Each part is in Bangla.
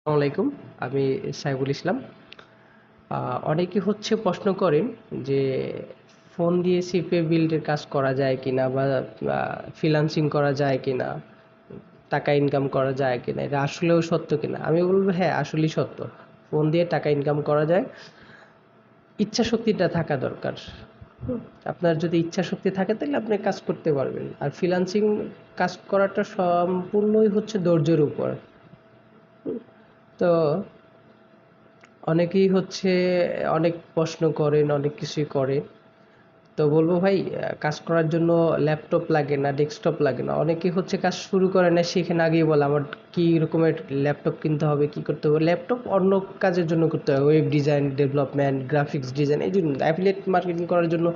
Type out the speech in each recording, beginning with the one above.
আসসালামু আলাইকুম। আমি সাইফুল ইসলাম। অনেকে প্রশ্ন করেন যে ফোন দিয়ে সিপে বিল্ডের কাজ করা যায় কিনা বা ফ্রিল্যান্সিং করা যায় কিনা, টাকা ইনকাম করা যায় কিনা, এটা আসলেও সত্য কিনা। আমি বলবো হ্যাঁ, আসলেই সত্য। ফোন দিয়ে টাকা ইনকাম করা যায়, ইচ্ছা শক্তিটা থাকা দরকার। হুম, আপনার যদি ইচ্ছা শক্তি থাকে তাহলে আপনি কাজ করতে পারবেন। আর ফ্রিল্যান্সিং কাজ করাটা সম্পূর্ণই ধৈর্যের উপর। তো অনেকেই অনেক প্রশ্ন করেন, অনেক কিছুই করে। তো বলবো ভাই, কাজ করার জন্য ল্যাপটপ লাগে না, ডেস্কটপ লাগে না। অনেকেই কাজ শুরু করে না, সেখানে আগেই বলে আমার কি রকমের ল্যাপটপ কিনতে হবে, কি করতে হবে। ল্যাপটপ অন্য কাজের জন্য করতে হবে, web design, development, graphics design, এই জন্য। অ্যাফিলিয়েট মার্কেটিং করার জন্য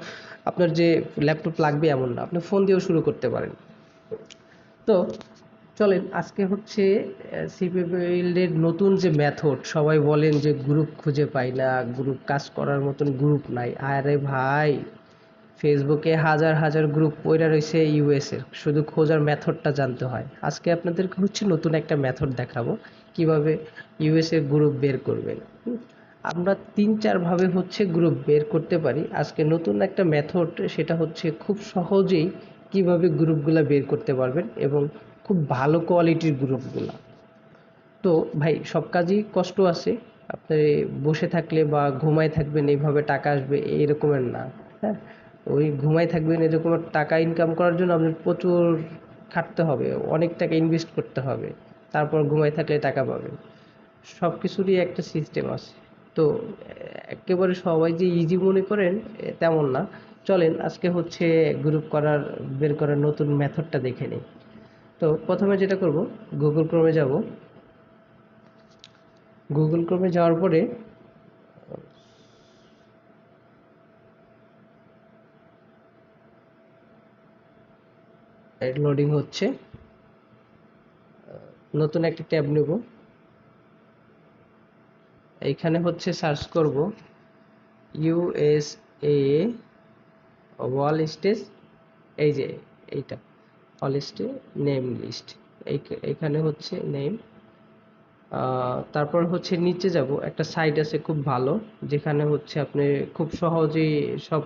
আপনার যে ল্যাপটপ লাগবে এমন না, আপনি ফোন দিয়েও শুরু করতে পারেন। তো চলেন আজকে সিপি বিল্ডের নতুন যে মেথড। সবাই বলেন যে গ্রুপ খুঁজে পাই না, গ্রুপ কাজ করার মতন গ্রুপ নাই। আরে ভাই, ফেসবুকে হাজার হাজার গ্রুপ পইড়া রয়েছে ইউএস এর, শুধু খোঁজার মেথডটা জানতে হয়। আজকে আপনাদেরকে নতুন একটা মেথড দেখাবো কিভাবে ইউএস এর গ্রুপ বের করবেন। আমরা ৩-৪ ভাবে গ্রুপ বের করতে পারি। আজকে নতুন একটা মেথড, সেটা খুব সহজেই কিভাবে গ্রুপগুলা বের করতে পারবেন এবং খুব ভালো কোয়ালিটির গ্রুপগুলা। তো ভাই, সব কাজই কষ্ট আছে। আপনি বসে থাকলে বা ঘুমায় থাকবেন এইভাবে টাকা আসবে এরকমের না। হ্যাঁ, ওই ঘুমায় থাকবেন এরকমের টাকা ইনকাম করার জন্য আপনার প্রচুর খাটতে হবে, অনেক টাকা ইনভেস্ট করতে হবে, তারপর ঘুমায় থাকলে টাকা পাবেন। সব কিছুরই একটা সিস্টেম আছে। তো একেবারে সবাই যে ইজি মনে করেন তেমন না। চলেন আজকে গ্রুপ বের করার নতুন মেথডটা দেখে নিই। তো প্রথমে যেটা করব, গুগল ক্রোমে যাব। গুগল ক্রোমে যাওয়ার পরে লোডিং হচ্ছে, নতুন একটা ট্যাব নেব। এইখানে সার্চ করব ইউএসএ ওয়াল স্টেজ। এই যে এইটা অল স্টে নেম লিস্ট। এইখানে নেম। তারপর নিচে যাব, একটা সাইট আছে খুব ভালো, যেখানে আপনি খুব সহজেই সব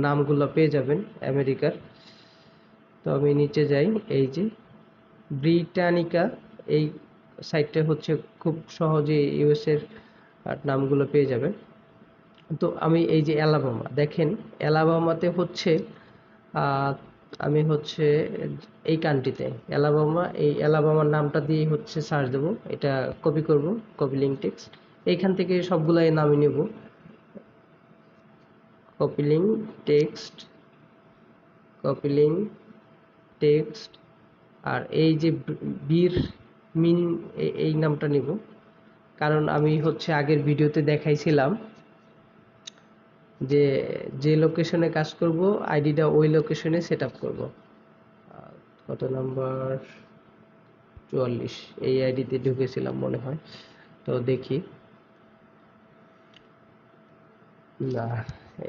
নামগুলো পেয়ে যাবেন আমেরিকার। তো আমি নিচে যাই, এই যে ব্রিটানিকা, এই সাইটটা খুব সহজে ইউএস এর নামগুলো পেয়ে যাবেন। তো আমি এই যে অ্যালাবামা দেখেন, অ্যালাবামাতে আহ, আমি এই কান্ট্রিতে অ্যালাবামা, এই অ্যালাবামার নামটা দিয়ে সার্চ দেবো। এটা কপি করব, কপি লিঙ্ক টেক্সট। এইখান থেকে সবগুলাই নামই নেব, copy link text, copy link text. আর এই যে বীর মিন, এই নামটা নিব, কারণ আমি আগের ভিডিওতে দেখাইছিলাম যে যে লোকেশনে কাজ করব আইডিটা ওই লোকেশনে সেট আপ করবো। কত নাম্বার, 44, এই আইডিতে ঢুকেছিলাম মনে হয়। তো দেখি, না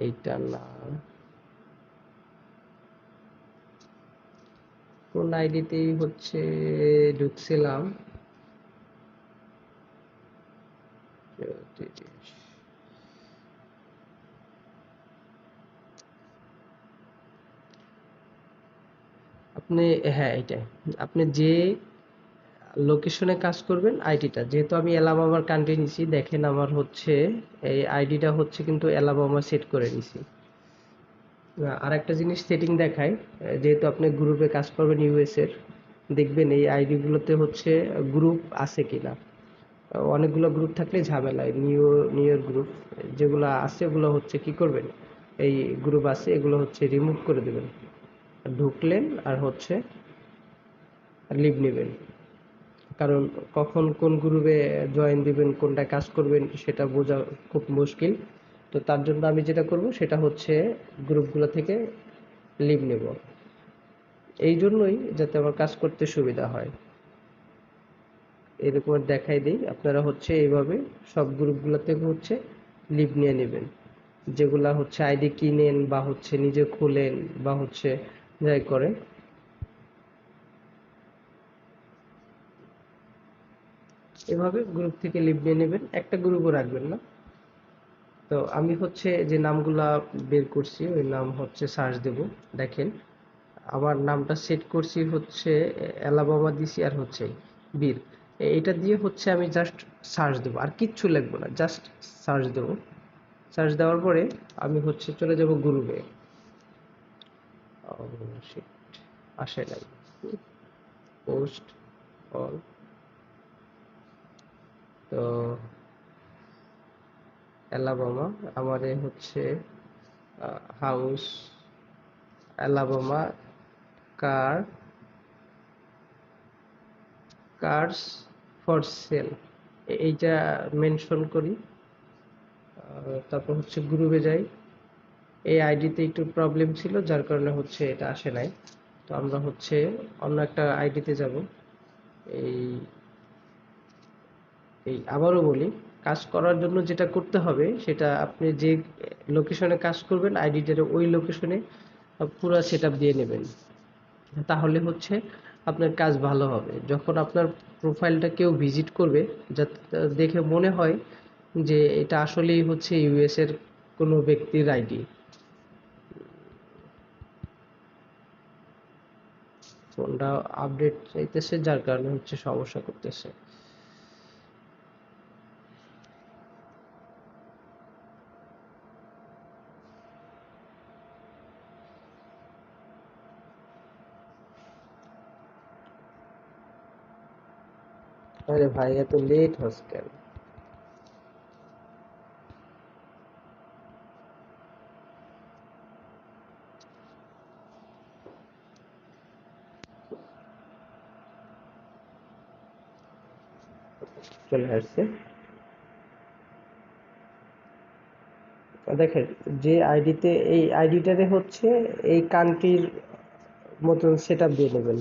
এইটা না, কোন আইডিতেই ঢুকছিলাম। আপনি, হ্যাঁ এটাই, আপনি যে লোকেশনে কাজ করবেন আইডিটা, যেহেতু আমি অ্যালাবামার কান্ট্রি নিছি, দেখেন আমার এই আইডিটা কিন্তু অ্যালাবামা সেট করে নিছি। আর একটা জিনিস সেটিং দেখায়, যেহেতু আপনি গ্রুপে কাজ করবেন ইউএস এর, দেখবেন এই আইডি গুলোতে গ্রুপ আছে কিনা। অনেকগুলো গ্রুপ থাকলে ঝামেলা, নিউ গ্রুপ যেগুলো আছে ওগুলো কি করবেন, এই গ্রুপ আছে এগুলো রিমুভ করে দেবেন। ঢুকলেন আর লিভ নেবেন। কারণ কখন কোন গ্রুপে জয়েন দিবেন, কোনটা কাজ করবেন সেটা বোঝা খুব মুশকিল। তো তার জন্য আমি যেটা করব সেটা গ্রুপগুলো থেকে লিভ নেব, এই জন্যই যাতে আমার কাজ করতে সুবিধা হয়। এরকম দেখাই দিই, আপনারা এইভাবে সব গ্রুপগুলো থেকে লিভ নিয়ে নেবেন। যেগুলা আইডি কিনেন বা নিজে খুলেন বা যাই করেন। এভাবে গ্রুপ থেকে লিভ নিয়ে নেবেন, একটা গ্রুপও রাখবেন না। তো আমি হচ্ছে যে নামগুলা বের করছি ওই নাম হচ্ছে সার্চ দেব। দেখেন আমার নামটা সেট করছি হচ্ছে অ্যালাবামা দিছি আর হচ্ছে বীর। এটা দিয়ে হচ্ছে আমি জাস্ট সার্চ দেবো, আর কিচ্ছু লিখবো না, জাস্ট সার্চ দেবো। সার্চ দেওয়ার পরে আমি হচ্ছে চলে যাব গ্রুপে। আসে নাই, পোস্ট অল। তো অ্যালাবামা আমারে হচ্ছে house Alabama car cars for sale এইটা মেনশন করি। তারপর হচ্ছে গ্রুপে যাই। এই আইডিতে একটু প্রবলেম ছিল যার কারণে হচ্ছে এটা আসে নাই। তো আমরা হচ্ছে অন্য একটা আইডিতে যাব। এই এই আবারও বলি, কাজ করার জন্য যেটা করতে হবে সেটা আপনি যে লোকেশনে কাজ করবেন আইডিটার ওই লোকেশনে পুরো সেটআপ দিয়ে নেবেন। তাহলে হচ্ছে আপনার কাজ ভালো হবে। যখন আপনার প্রোফাইলটা কেউ ভিজিট করবে, যাতে দেখে মনে হয় যে এটা আসলেই হচ্ছে ইউএস এর কোনো ব্যক্তির আইডি। ফোনটা আপডেট চাইতেছে যার কারণে হচ্ছে সমস্যা করতেছে। আরে ভাই এত লেট হচ্ছে কেন? চলে আসছে। দেখেন যে আইডিতে এই আইডিটারে হচ্ছে এই কান্ট্রির মতন সেট আপ দিয়ে নেবেন।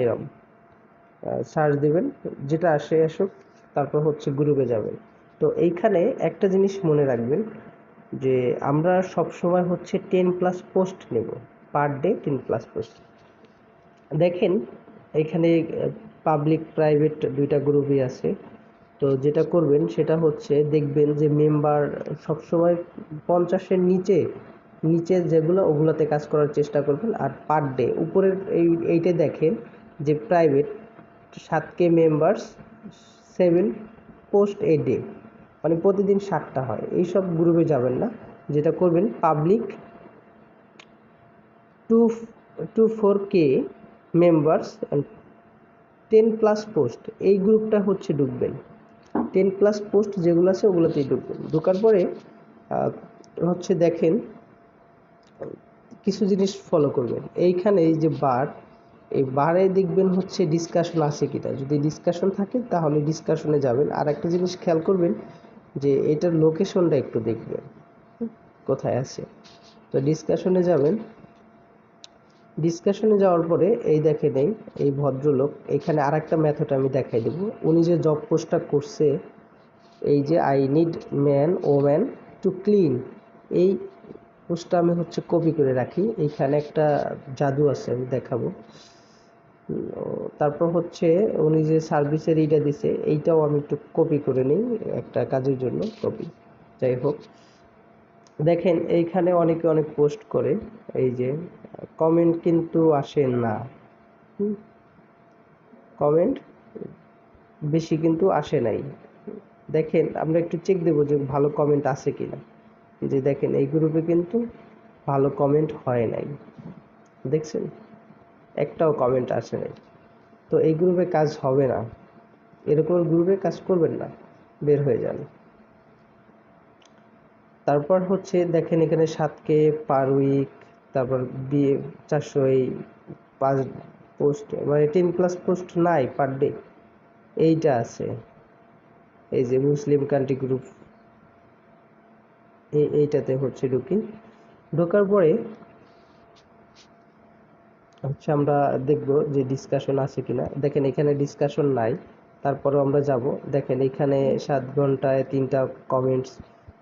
এরকম সার্চ দিবেন, যেটা আসে আসুক। তারপর হচ্ছে গ্রুপে যাবেন। তো এইখানে একটা জিনিস মনে রাখবেন যে আমরা সব সময় হচ্ছে 10+ পোস্ট নেব, পার ডে 10+ পোস্ট। দেখেন এখানে পাবলিক প্রাইভেট দুইটা গ্রুপই আছে। তো যেটা করবেন সেটা হচ্ছে দেখবেন যে মেম্বার সবসময় 50-এর নিচে নিচে যেগুলো ওগুলোতে কাজ করার চেষ্টা করবেন। আর পার ডে উপরের এইটা দেখেন যে private 7K members, 7 post a day, মানে প্রতিদিন 7টা হয়। এইসব গ্রুপে যাবেন না। যেটা করবেন public 2-4K members and 10+ post, এই গ্রুপটা হচ্ছে ঢুকবেন। 10+ পোস্ট যেগুলো আছে ওগুলোতেই ঢুকবেন। ঢোকার পরে হচ্ছে দেখেন কিছু জিনিস ফলো করবেন। এইখানে এই যে বার, এই বারে দেখবেন হচ্ছে ডিসকাশন আছে কিনা। যদি ডিসকাশন থাকে তাহলে ডিসকাশনে যাবেন। আর একটা জিনিস খেয়াল করবেন যে এটার লোকেশনটা একটু দেখবেন কোথায় আছে। তো ডিসকাশনে যাবেন। ডিসকাশনে যাওয়ার পরে এই দেখেন এই ভদ্রলোক এখানে আর একটা মেথড আমি দেখাই দেবো। উনি যে জব পোস্টটা করছে, এই যে I need man woman to clean, এই পোস্টটা আমি হচ্ছে কপি করে রাখি। এইখানে একটা জাদু আছে, আমি দেখাবো। তারপর হচ্ছে উনি যে সার্ভিসের এইটা দিছে এইটাও আমি একটু কপি করে নিই একটা কাজের জন্য। কপি, যাই হোক। দেখেন এইখানে অনেকে অনেক পোস্ট করে, এই যে কমেন্ট কিন্তু আসে না। কমেন্ট বেশি কিন্তু আসে নাই। দেখেন আমরা একটু চেক দেবো যে ভালো কমেন্ট আছে কিনা। যে দেখেন এই গ্রুপে কিন্তু ভালো কমেন্ট হয় নাই, দেখছেন একটাও কমেন্ট আসে নাই। তো এই গ্রুপে কাজ হবে না, এরকম গ্রুপে কাজ করবেন না, বের হয়ে যান। তারপর হচ্ছে দেখেন এখানে 7K পার উইক, তারপর বিয়ে 400, এই 5 পোস্ট, মানে 10+ পোস্ট নাই পার ডে, এইটা আছে। এই যে মুসলিম কান্ট্রি গ্রুপ, এইটাতে হচ্ছে ঢুকি। ঢোকার পরে হচ্ছে আমরা দেখব যে ডিসকাশন আছে কিনা। দেখেন এখানে ডিসকাশন নাই, তারপরেও আমরা যাব। দেখেন এখানে 7 ঘন্টায় 3টা কমেন্টস,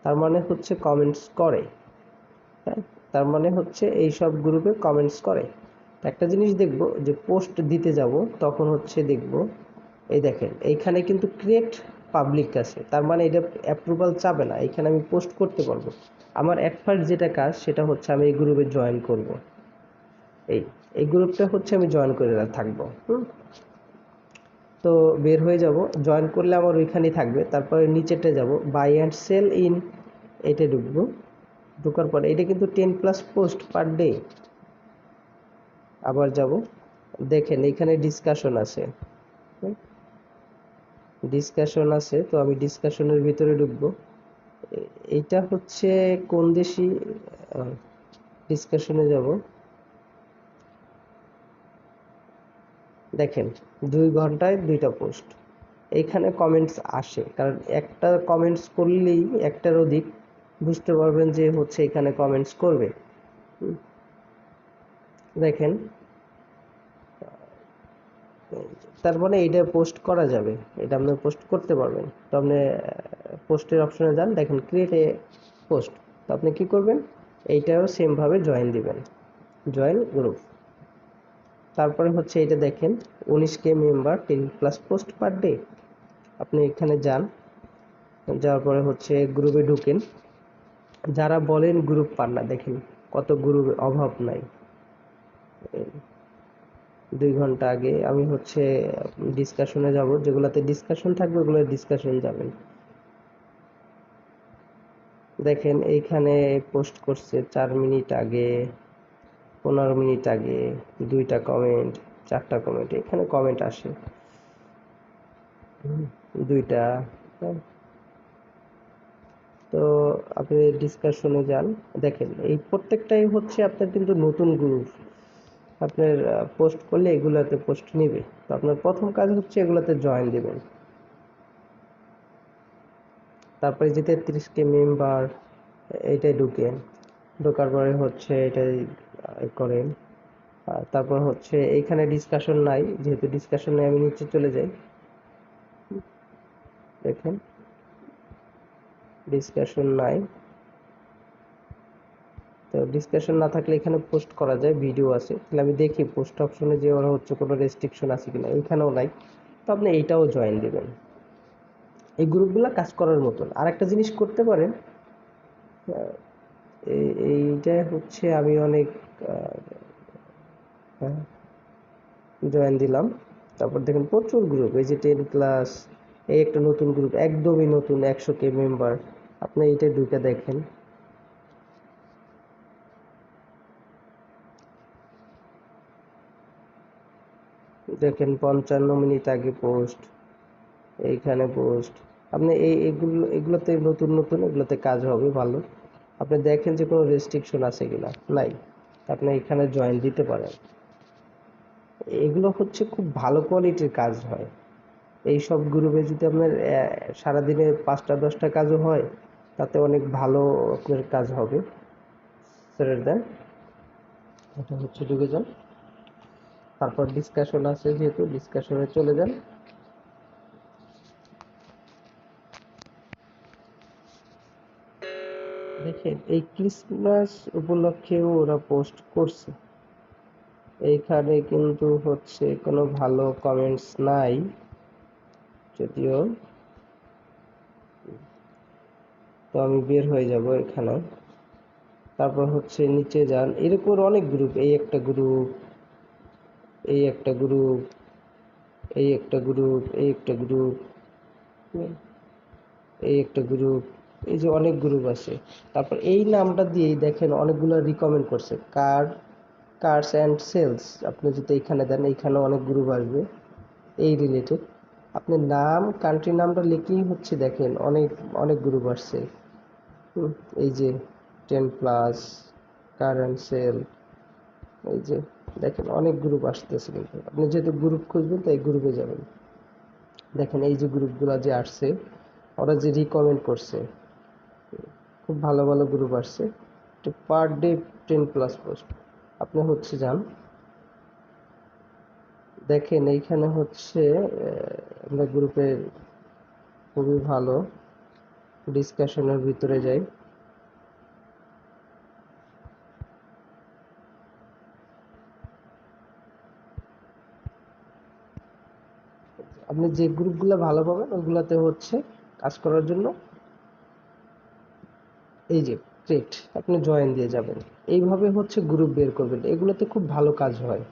তার মানে হচ্ছে কমেন্টস করে। হ্যাঁ, তার মানে হচ্ছে এই সব গ্রুপে কমেন্টস করে। একটা জিনিস দেখব যে পোস্ট দিতে যাব তখন হচ্ছে দেখব এই দেখেন এইখানে কিন্তু ক্রিয়েট পাবলিক আছে, তার মানে এটা অ্যাপ্রুভাল চাবে না, এখানে আমি পোস্ট করতে পারবো। আমার অ্যাট ফার্স্ট যেটা কাজ সেটা হচ্ছে আমি এই গ্রুপে জয়েন করব। এই এই গ্রুপটা হচ্ছে আমি জয়েন করে থাকবো। তো বের হয়ে যাব, জয়েন করলে আমার ওইখানেই থাকবে। তারপরে নিচেতে যাব, বাই অ্যান্ড সেল ইন, এটা ঢুকবো। ঢোকার পরে এটা কিন্তু 10+ পোস্ট পার ডে। আবার যাব, দেখেন এখানে ডিসকাশন আছে, ডিসকাশন আছে, তো আমি ডিসকাশনের ভিতরে ঢুকবো। এইটা হচ্ছে কোন দেশি, ডিসকাশনে যাব। দেখেন 2 ঘন্টায় 2টা পোস্ট। এইখানে কমেন্টস আসে, কারণ একটা কমেন্টস করলেই একটার অধিক বুঝতে পারবেন যে হচ্ছে এখানে কমেন্টস করবে। দেখেন, তার মানে এইটা পোস্ট করা যাবে, এটা আপনি পোস্ট করতে পারবেন। তো আপনি পোস্টের অপশনে যান, দেখেন ক্রিয়েট এ পোস্ট। তো আপনি কি করবেন, এইটাও সেম ভাবে জয়েন দিবেন, জয়েন গ্রুপ। তারপরে হচ্ছে এটা দেখেন 19K member, 10+ post per day. আপনি এখানে যান, যাওয়ার পরে হচ্ছে গ্রুপে ঢুকেন। যারা বলেন গ্রুপ পান না, দেখেন কত গ্রুপ অভাব নাই। 2 ঘন্টা আগে আমি হচ্ছে ডিসকাশনে যাব, যেগুলোতে ডিসকাশন থাকবে ওগুলো ডিসকাশন যাবেন। দেখেন এইখানে পোস্ট করছে 4 মিনিট আগে, 15 মিনিট আগে, 2টা কমেন্ট, 4টা কমেন্ট, এখানে কমেন্ট আসে 2টা। তো আপনি ডিসকাশনে যান, দেখেন এই প্রত্যেকটাই হচ্ছে আপনার কিন্তু নতুন গ্রুপ। আপনার পোস্ট করলে এগুলাতে পোস্ট নিবে। তো আপনার প্রথম কাজ হচ্ছে এগুলাতে জয়েন দিবেন। তারপরে যে 33K মেম্বার, এইটাই ঢুকেন। ঢোকার পরে হচ্ছে এটাই করেন। তারপর হচ্ছে এইখানে ডিসকাশন নাই, যেহেতু ডিসকাশন নাই আমি নিচে চলে যাই। দেখেন ডিসকাশন নাই, তো ডিসকাশন না থাকলে এখানে পোস্ট করা যায়, ভিডিও আছে। তাহলে আমি দেখি পোস্ট অপশনে যে ওরা হচ্ছে কোনো রেস্ট্রিকশন আছে কিনা, এইখানেও নাই। তো আপনি এইটাও জয়েন দিবেন। এই গ্রুপগুলো কাজ করার মতন। আর একটা জিনিস করতে পারেন, এইটা হচ্ছে আমি অনেক জয়েন দিলাম। তারপর দেখেন প্রচুর গ্রুপ, এই যে 10+, এই একটা নতুন গ্রুপ, একদমই নতুন, 100K মেম্বার। আপনি এইটা ঢুকে দেখেন, দেখেন 55 মিনিট আগে পোস্ট, এইখানে পোস্ট। আপনি এগুলোতে নতুন নতুন, এগুলোতে কাজ হবে ভালো। আপনি দেখেন যে কোনো রেস্ট্রিকশন আছে কিনা, নাই, আপনি এখানে জয়েন দিতে পারেন। এগুলো হচ্ছে খুব ভালো কোয়ালিটির কাজ হয়। এই সব গ্রুপে যদি আপনার সারাদিনে 5টা 10টা কাজও হয়, তাতে অনেক ভালো আপনার কাজ হবে। ছেড়ে দেন, এটা হচ্ছে ঢুকে যান। তারপর ডিসকাশন আছে, যেহেতু ডিসকাশনে চলে যান। দেখেন এই ক্রিসমাস উপলক্ষেও ওরা পোস্ট করছে। এইখানে কিন্তু হচ্ছে কোনো ভালো কমেন্টস নাই যদিও। তো আমি বের হয়ে যাব এখানে। তারপর হচ্ছে নিচে যান, এরকম অনেক গ্রুপ, এই একটা গ্রুপ, এই একটা গ্রুপ, এই একটা গ্রুপ, এই একটা গ্রুপ, এই একটা গ্রুপ, এই যে অনেক গ্রুপ আছে। তারপর এই নামটা দিয়েই দেখেন অনেকগুলো রিকমেন্ড করছে, কার্স অ্যান্ড সেলস। আপনি যদি এইখানে দেন, এইখানে অনেক গ্রুপ আসবে এই রিলেটেড। আপনি নাম, কান্ট্রি নামটা লিখলেই হচ্ছে দেখেন অনেক অনেক গ্রুপ আসছে। এই যে 10+, কার অ্যান্ড সেল, এই যে দেখেন অনেক গ্রুপ আসতেছে। কিন্তু আপনি যেহেতু গ্রুপ খুঁজবেন তাই গ্রুপে যাবেন। দেখেন এই যে গ্রুপগুলো যে আসছে, ওরা যে রিকমেন্ড করছে, খুব ভালো ভালো গ্রুপ আসছে। Per day 10+ post. আপনি হচ্ছে যান, দেখেন এইখানে হচ্ছে আমরা গ্রুপের খুবই ভালো, ডিসকাশনের ভিতরে যাই। আপনি আপনি যে গ্রুপগুলো ভালো পাবেন ওগুলাতে হচ্ছে কাজ করার জন্য এই যে ক্রিয়েট, আপনি জয়েন দিয়ে যাবেন। এইভাবে হচ্ছে গ্রুপ বের করবেন, এগুলোতে খুব ভালো কাজ হয়।